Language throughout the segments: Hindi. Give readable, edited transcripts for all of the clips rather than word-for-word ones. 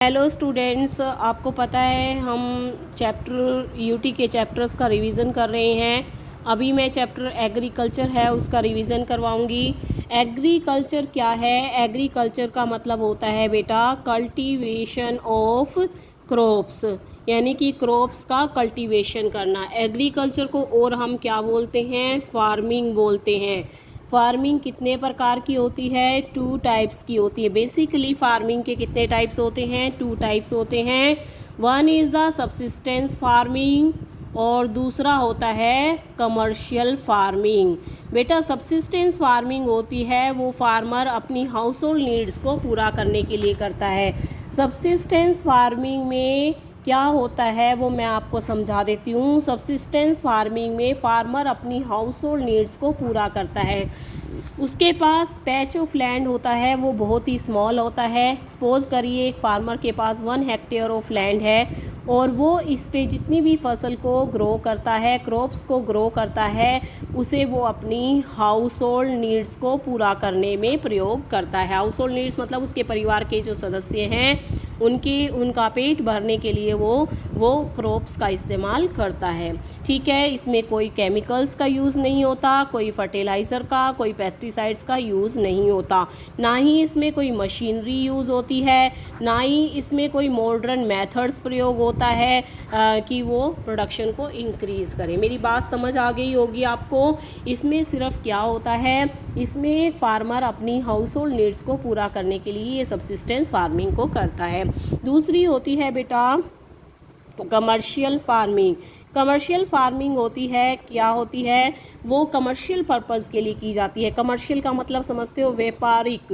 हेलो स्टूडेंट्स, आपको पता है हम चैप्टर यूटी के चैप्टर्स का रिवीजन कर रहे हैं। अभी मैं चैप्टर एग्रीकल्चर है उसका रिवीजन करवाऊंगी। एग्रीकल्चर क्या है? एग्रीकल्चर का मतलब होता है बेटा कल्टीवेशन ऑफ क्रॉप्स, यानी कि क्रॉप्स का कल्टीवेशन करना। एग्रीकल्चर को और हम क्या बोलते हैं? फार्मिंग बोलते हैं। फार्मिंग कितने प्रकार की होती है? 2 टाइप्स की होती है। बेसिकली फार्मिंग के कितने टाइप्स होते हैं? 2 टाइप्स होते हैं। One is the subsistence farming और दूसरा होता है कमर्शियल फार्मिंग। बेटा सब्सिस्टेंस फार्मिंग होती है वो फार्मर अपनी हाउस होल्ड नीड्स को पूरा करने के लिए करता है। सब्सिस्टेंस फार्मिंग में क्या होता है वो मैं आपको समझा देती हूँ। सब्सिस्टेंस फार्मिंग में फार्मर अपनी हाउस होल्ड नीड्स को पूरा करता है। उसके पास पैच ऑफ लैंड होता है वो बहुत ही स्मॉल होता है। सपोज करिए एक फार्मर के पास 1 हेक्टेयर ऑफ लैंड है और वो इस पे जितनी भी फसल को ग्रो करता है, क्रॉप्स को ग्रो करता है, उसे वो अपनी हाउस होल्ड नीड्स को पूरा करने में प्रयोग करता है। हाउस होल्ड नीड्स मतलब उसके परिवार के जो सदस्य हैं उनका पेट भरने के लिए वो क्रॉप्स का इस्तेमाल करता है। ठीक है, इसमें कोई केमिकल्स का यूज़ नहीं होता, कोई फर्टिलाइज़र का, कोई पेस्टिसाइड्स का यूज़ नहीं होता, ना ही इसमें कोई मशीनरी यूज़ होती है, ना ही इसमें कोई मॉडर्न मेथड्स प्रयोग होता है कि वो प्रोडक्शन को इंक्रीज़ करे। मेरी बात समझ आ गई होगी आपको। इसमें सिर्फ क्या होता है, इसमें फार्मर अपनी हाउस होल्ड नीड्स को पूरा करने के लिए ये सब्सिस्टेंस फार्मिंग को करता है। दूसरी होती है बेटा कमर्शियल फार्मिंग। कमर्शियल फार्मिंग होती है, क्या होती है? वो कमर्शियल पर्पज़ के लिए की जाती है। कमर्शियल का मतलब समझते हो? व्यापारिक।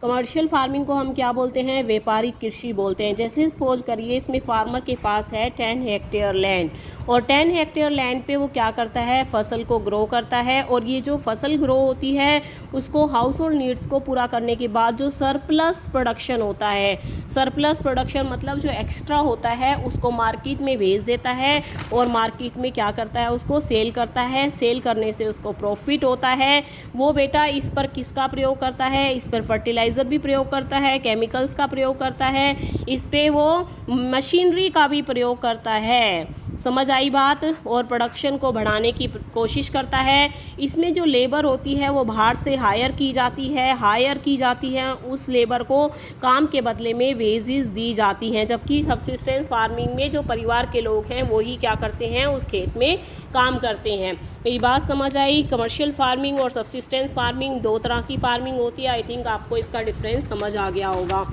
कमर्शियल फार्मिंग को हम क्या बोलते हैं? व्यापारिक कृषि बोलते हैं। जैसे सपोज करिए इसमें फार्मर के पास है 10 हेक्टेयर लैंड और 10 हेक्टेयर लैंड पे वो क्या करता है? फसल को ग्रो करता है और ये जो फसल ग्रो होती है उसको हाउस होल्ड नीड्स को पूरा करने के बाद जो सरप्लस प्रोडक्शन होता है, सरप्लस प्रोडक्शन मतलब जो एक्स्ट्रा होता है उसको मार्केट में भेज देता है और मार्केट में क्या करता है? उसको सेल करता है। सेल करने से उसको प्रॉफिट होता है। वो बेटा इस पर किसका प्रयोग करता है? इस पर फर्टिलाइज़र भी प्रयोग करता है, केमिकल्स का प्रयोग करता है, इस पे वो मशीनरी का भी प्रयोग करता है। समझ आई बात? और प्रोडक्शन को बढ़ाने की कोशिश करता है। इसमें जो लेबर होती है वो बाहर से हायर की जाती है। उस लेबर को काम के बदले में वेजेस दी जाती हैं, जबकि सब्सिस्टेंस फार्मिंग में जो परिवार के लोग हैं वो ही क्या करते हैं? उस खेत में काम करते हैं। मेरी बात समझ आई? कमर्शियल फार्मिंग और सब्सिस्टेंस फार्मिंग 2 तरह की फार्मिंग होती है। आई थिंक आपको इसका डिफरेंस समझ आ गया होगा।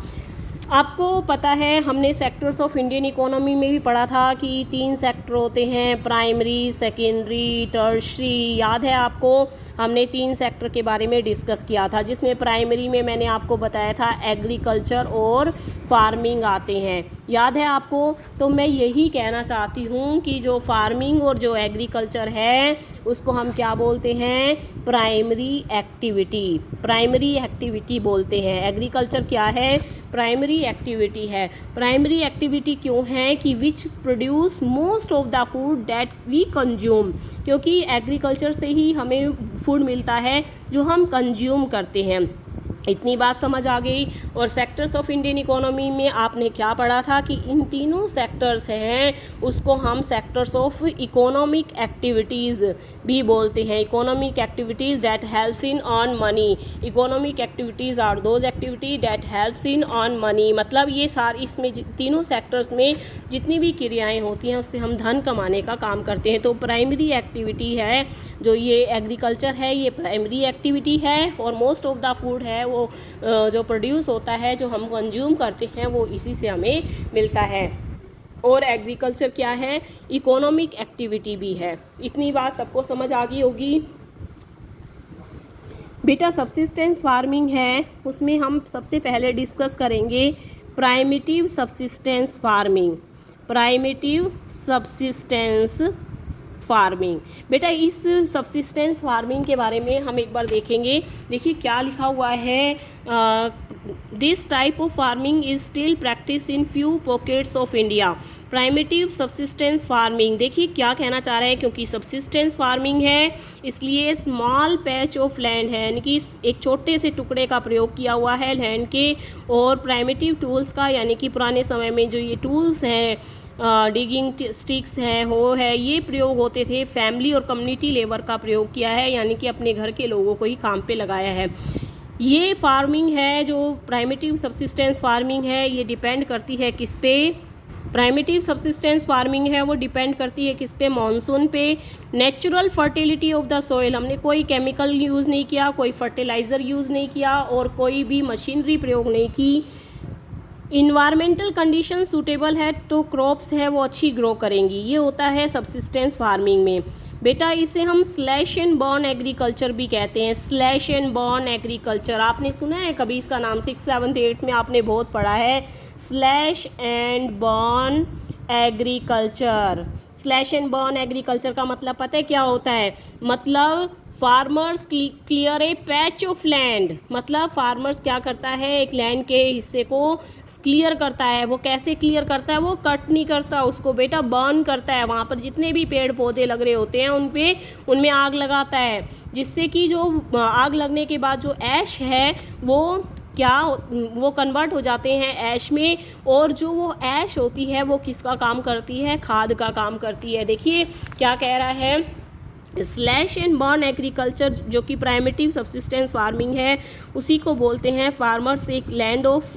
आपको पता है हमने सेक्टर्स ऑफ इंडियन इकोनॉमी में भी पढ़ा था कि 3 सेक्टर होते हैं, प्राइमरी, सेकेंडरी, टर्शरी। याद है आपको? हमने 3 सेक्टर के बारे में डिस्कस किया था, जिसमें प्राइमरी में मैंने आपको बताया था एग्रीकल्चर और फार्मिंग आते हैं। याद है आपको? तो मैं यही कहना चाहती हूँ कि जो फार्मिंग और जो एग्रीकल्चर है उसको हम क्या बोलते हैं? Primary activity. प्राइमरी एक्टिविटी बोलते हैं। एग्रीकल्चर क्या है? प्राइमरी एक्टिविटी है। प्राइमरी एक्टिविटी क्यों है? कि which produce most of the food that we consume, क्योंकि एग्रीकल्चर से ही हमें फूड मिलता है जो हम कंज्यूम करते हैं। इतनी बात समझ आ गई। और सेक्टर्स ऑफ इंडियन इकोनॉमी में आपने क्या पढ़ा था कि इन तीनों सेक्टर्स हैं उसको हम सेक्टर्स ऑफ इकोनॉमिक एक्टिविटीज़ भी बोलते हैं। Economic activities that helps in earn money. Economic activities are those activity that helps in earn money. मतलब ये सारी इसमें तीनों सेक्टर्स में जितनी भी क्रियाएँ होती हैं उससे हम धन कमाने का काम करते हैं। तो प्राइमरी एक्टिविटी है जो ये एग्रीकल्चर है, ये प्राइमरी एक्टिविटी है और मोस्ट ऑफ द फूड है वो जो प्रोड्यूस होता है, जो हम कंज्यूम करते हैं, वो इसी से हमें मिलता है। और एग्रीकल्चर क्या है? इकोनॉमिक एक्टिविटी भी है। इतनी बात सबको समझ आ गई होगी। बेटा सब्सिस्टेंस फार्मिंग है उसमें हम सबसे पहले डिस्कस करेंगे primitive subsistence farming. Primitive subsistence farming. बेटा इस सब्सिस्टेंस फार्मिंग के बारे में हम एक बार देखेंगे। देखिए क्या लिखा हुआ है, this type of farming is still practice in few pockets of India. Primitive subsistence farming, देखिए क्या कहना चाह रहा है, क्योंकि सब्सिस्टेंस फार्मिंग है इसलिए स्मॉल पैच ऑफ लैंड है, यानी कि एक छोटे से टुकड़े का प्रयोग किया हुआ है लैंड के, और प्राइमेटिव टूल्स का, यानी कि पुराने समय में जो ये टूल्स हैं, डिगिंग स्टिक्स हैं, हो है, ये प्रयोग होते थे। फैमिली और कम्युनिटी लेबर का प्रयोग किया है, यानी कि अपने घर के लोगों को ही काम पे लगाया है। ये फार्मिंग है जो प्राइमेटिव सब्सिस्टेंस फार्मिंग है, ये डिपेंड करती है किस पे, प्राइमेटिव सब्सिस्टेंस फार्मिंग है वो डिपेंड करती है किस पे, मॉनसून पे, natural fertility of the soil, हमने कोई केमिकल यूज़ नहीं किया, कोई फर्टिलाइज़र यूज़ नहीं किया और कोई भी मशीनरी प्रयोग नहीं की। इन्वायरमेंटल कंडीशन सूटेबल है तो क्रॉप्स है वो अच्छी ग्रो करेंगी, ये होता है सब्सिस्टेंस फार्मिंग में। बेटा इसे हम स्लैश एंड बर्न एग्रीकल्चर भी कहते हैं, स्लैश एंड बर्न एग्रीकल्चर, आपने सुना है कभी इसका नाम? 6th 7th 8th में आपने बहुत पढ़ा है, slash and burn agriculture. Slash and burn agriculture का मतलब पता है क्या होता है? मतलब farmers clear A patch of land, मतलब फार्मर्स क्या करता है, एक लैंड के हिस्से को क्लियर करता है। वो कैसे क्लियर करता है? वो कट नहीं करता उसको बेटा, बर्न करता है। वहाँ पर जितने भी पेड़ पौधे लग रहे होते हैं उनमें आग लगाता है, जिससे कि जो आग लगने के बाद जो ऐश है वो कन्वर्ट हो जाते हैं ऐश में, और जो वो ऐश होती है वो किसका काम करती है? खाद का काम करती है। देखिए क्या कह रहा है, स्लैश एंड बर्न एग्रीकल्चर जो कि प्राइमेटिव सब्सिस्टेंस फार्मिंग है उसी को बोलते हैं। फार्मर्स एक लैंड ऑफ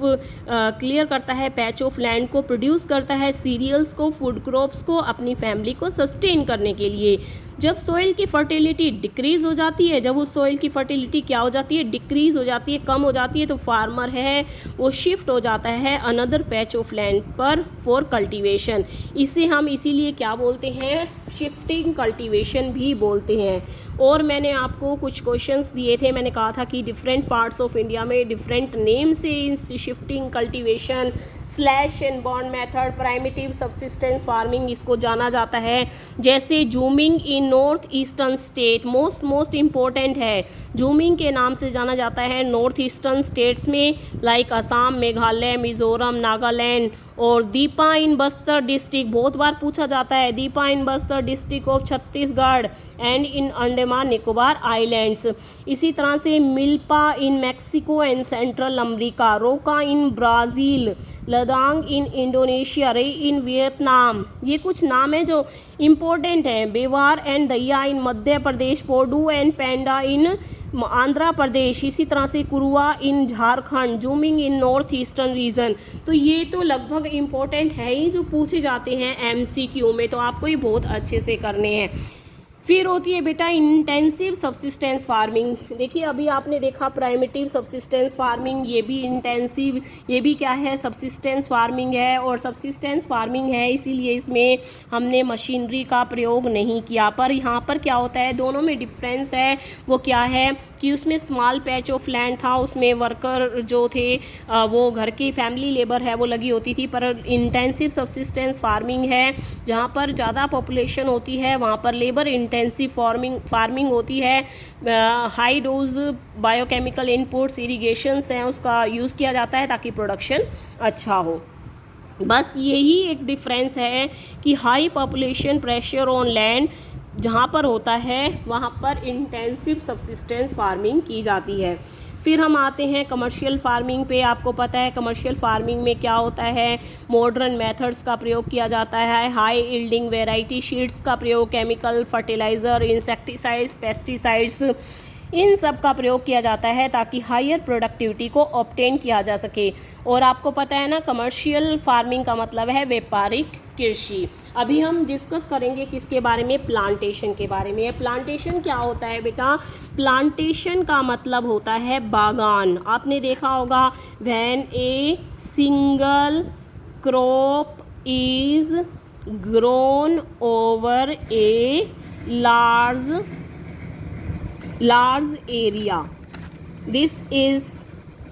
क्लियर करता है, पैच ऑफ लैंड को प्रोड्यूस करता है सीरियल्स को, फूड क्रॉप्स को, अपनी फैमिली को सस्टेन करने के लिए। जब सोइल की फर्टिलिटी डिक्रीज हो जाती है, जब उस सोइल की फर्टिलिटी क्या हो जाती है? डिक्रीज हो जाती है, कम हो जाती है, तो फार्मर है वो शिफ्ट हो जाता है अनदर पैच ऑफ लैंड पर फॉर कल्टीवेशन। इसे हम इसीलिए क्या बोलते हैं? शिफ्टिंग कल्टीवेशन भी बोलते हैं। और मैंने आपको कुछ क्वेश्चंस दिए थे, मैंने कहा था कि डिफरेंट पार्ट्स ऑफ इंडिया में डिफरेंट नेम से in shifting cultivation, slash and burn method, primitive subsistence farming इसको जाना जाता है। जैसे zooming in north eastern state, most important है, जूमिंग के नाम से जाना जाता है नॉर्थ ईस्टर्न स्टेट्स में, लाइक असम, मेघालय, मिजोरम, नागालैंड, और दीपा इन बस्तर डिस्ट्रिक्ट, बहुत बार पूछा जाता है, Deepa in Bastar district of Chhattisgarh and in Andaman Nicobar islands. इसी तरह से milpa in Mexico and central America, roca in Brazil, ladang in Indonesia, ray in Vietnam, ये कुछ नाम है जो इम्पोर्टेंट हैं। बेवार एंड दैया इन मध्य प्रदेश, पोडू एंड पेंडा इन आंध्र प्रदेश, इसी तरह से Kurua in Jharkhand, jhuming in north eastern region. तो ये तो लगभग इम्पोर्टेंट है ही जो पूछे जाते हैं MCQ में, तो आपको ये बहुत अच्छे से करने हैं। फिर होती है बेटा इंटेंसिव सब्सिस्टेंस फार्मिंग। देखिए अभी आपने देखा प्राइमेटिव सब्सिस्टेंस फार्मिंग, ये भी इंटेंसिव, ये भी क्या है? सब्सिस्टेंस फार्मिंग है, और सब्सिस्टेंस फार्मिंग है इसीलिए इसमें हमने मशीनरी का प्रयोग नहीं किया। पर यहाँ पर क्या होता है, दोनों में डिफरेंस है। वो क्या है कि उसमें स्मॉल पैच ऑफ लैंड था, उसमें वर्कर जो थे वो घर की फैमिली लेबर है वो लगी होती थी। पर इंटेंसिव सब्सिस्टेंस फार्मिंग है जहाँ पर ज़्यादा पॉपुलेशन होती है, वहाँ पर लेबर इंटेंसिव फार्मिंग होती है। High dose biochemical inputs, irrigations हैं उसका यूज़ किया जाता है ताकि प्रोडक्शन अच्छा हो। बस यही एक डिफरेंस है कि high population pressure on land जहाँ पर होता है वहाँ पर इंटेंसिव सब्सिस्टेंस फार्मिंग की जाती है। फिर हम आते हैं कमर्शियल फार्मिंग पे। आपको पता है कमर्शियल फार्मिंग में क्या होता है, मॉडर्न मेथड्स का प्रयोग किया जाता है, हाई यील्डिंग वैरायटी शीड्स का प्रयोग, केमिकल फर्टिलाइज़र, इंसेक्टिसाइड्स, पेस्टिसाइड्स, इन सब का प्रयोग किया जाता है ताकि हायर प्रोडक्टिविटी को ऑब्टेन किया जा सके। और आपको पता है ना कमर्शियल फार्मिंग का मतलब है व्यापारिक कृषि। अभी हम डिस्कस करेंगे किसके बारे में? प्लांटेशन के बारे में। प्लांटेशन क्या होता है बेटा? प्लांटेशन का मतलब होता है बागान। आपने देखा होगा when a single crop is grown over A large area, this is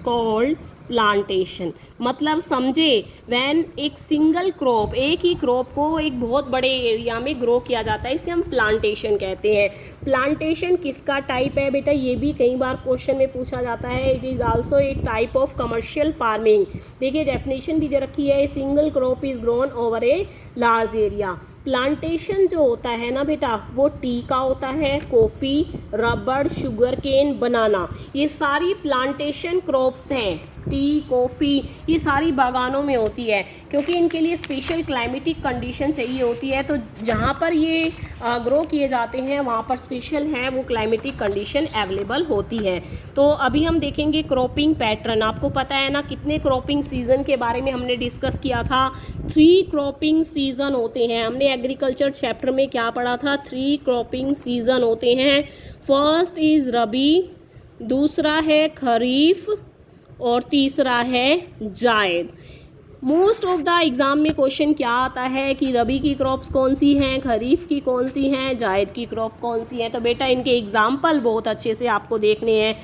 called plantation। मतलब समझे, व्हेन एक सिंगल क्रॉप, एक ही क्रॉप को एक बहुत बड़े एरिया में ग्रो किया जाता है, इसे हम प्लांटेशन कहते हैं। प्लांटेशन किसका टाइप है बेटा, ये भी कई बार क्वेश्चन में पूछा जाता है। It is also a type of commercial farming. देखिए डेफिनेशन भी दे रखी है, single crop is grown over a large area. Plantation जो होता है ना बेटा, वो टी का होता है, कॉफ़ी, रबड़, शुगर केन, बनाना, ये सारी प्लांटेशन क्रॉप्स हैं। टी, कॉफ़ी, ये सारी बागानों में होती है, क्योंकि इनके लिए स्पेशल क्लाइमेटिक कंडीशन चाहिए होती है। तो जहाँ पर ये ग्रो किए जाते हैं वहाँ पर स्पेशल है वो क्लाइमेटिक कंडीशन अवेलेबल होती है। तो अभी हम देखेंगे क्रॉपिंग पैटर्न। आपको पता है ना कितने क्रॉपिंग सीज़न के बारे में हमने डिस्कस किया था, 3 क्रॉपिंग सीज़न होते हैं। हमने एग्रीकल्चर चैप्टर में क्या पढ़ा था, 3 क्रॉपिंग सीज़न होते हैं। फर्स्ट इज़ रबी, दूसरा है खरीफ और तीसरा है जायद। मोस्ट ऑफ द एग्ज़ाम में क्वेश्चन क्या आता है कि रबी की क्रॉप्स कौन सी हैं, खरीफ की कौन सी हैं, जायद की क्रॉप कौन सी है। तो बेटा इनके एग्जाम्पल बहुत अच्छे से आपको देखने हैं।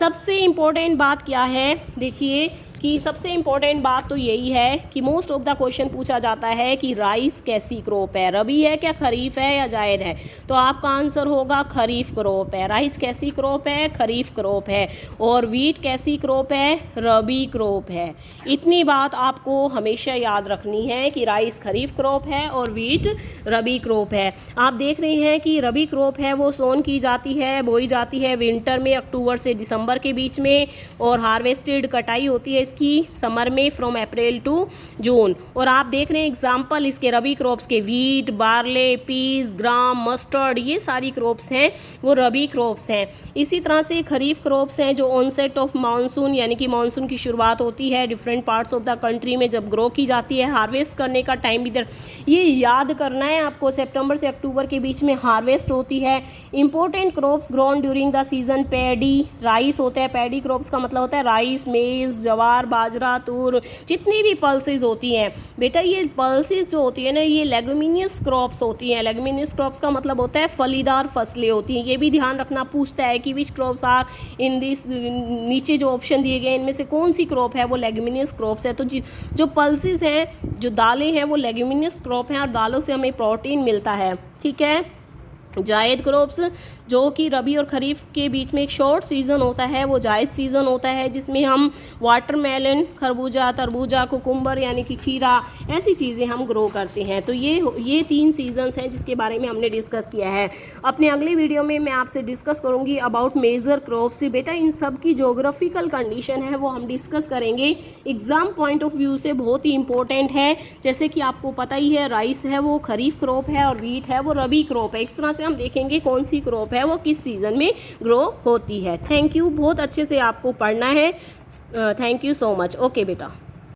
सबसे इम्पोर्टेंट बात क्या है, देखिए कि सबसे इम्पोर्टेंट बात तो यही है कि मोस्ट ऑफ द क्वेश्चन पूछा जाता है कि राइस कैसी क्रॉप है, रबी है क्या, खरीफ है या जायद है। तो आपका आंसर होगा खरीफ क्रॉप है। राइस कैसी क्रॉप है, खरीफ क्रॉप है। और वीट कैसी क्रॉप है, रबी क्रॉप है। इतनी बात आपको हमेशा याद रखनी है कि राइस खरीफ क्रॉप है और वीट रबी क्रॉप है। आप देख रहे हैं कि रबी क्रॉप है वो सोन की जाती है, बोई जाती है विंटर में, अक्टूबर से दिसंबर के बीच में, और हार्वेस्टेड कटाई होती है की समर में फ्रॉम अप्रैल टू जून। और आप देख रहे हैं एग्जाम्पल इसके रबी क्रॉप्स के, वीट, बार्ले, पीस, ग्राम, मस्टर्ड, ये सारी क्रॉप्स हैं वो रबी क्रॉप्स हैं। इसी तरह से खरीफ क्रॉप्स हैं जो ऑनसेट ऑफ मानसून, यानी कि मानसून की शुरुआत होती है different parts of the country में जब ग्रो की जाती है। हार्वेस्ट करने का टाइम भी ये याद करना है आपको, सितंबर से अक्टूबर के बीच में हार्वेस्ट होती है। Important crops grown during the season, paddy, rice होता है। पैडी क्रॉप्स का मतलब होता है राइस, मेज, जवार, बाजरा, तूर, जितनी भी पल्सेस होती हैं बेटा, ये पल्सेस जो होती है ना ये लेगुमिनियस क्रॉप्स होती हैं। लेगुमिनियस क्रॉप्स का मतलब होता है फलीदार फसलें होती हैं। ये भी ध्यान रखना, पूछता है कि विच क्रॉप्स आर इन दिस, नीचे जो ऑप्शन दिए गए इनमें से कौन सी क्रॉप है वो लेगुमिनियस क्रॉप्स है। तो जो पल्सेस हैं, जो दालें हैं वो लेगुमिनियस क्रॉप हैं और दालों से हमें प्रोटीन मिलता है। ठीक है। जायद क्रॉप्स जो कि रबी और खरीफ के बीच में एक शॉर्ट सीज़न होता है वो जायद सीज़न होता है, जिसमें हम वाटरमेलन, खरबूजा, तरबूजा, कुकुम्बर यानी कि खीरा, ऐसी चीज़ें हम ग्रो करते हैं। तो ये 3 सीजन्स हैं जिसके बारे में हमने डिस्कस किया है। अपने अगले वीडियो में मैं आपसे डिस्कस करूँगी अबाउट मेजर क्रॉप्स। बेटा इन सब की जोग्राफिकल कंडीशन है वो हम डिस्कस करेंगे, एग्ज़ाम पॉइंट ऑफ व्यू से बहुत ही इंपॉर्टेंट है। जैसे कि आपको पता ही है राइस है वो खरीफ क्रॉप है और वीट है वो रबी क्रॉप है। इस तरह से हम देखेंगे कौन सी क्रॉप है वो किस सीज़न में ग्रो होती है। थैंक यू, बहुत अच्छे से आपको पढ़ना है। Thank you so much. Okay बेटा।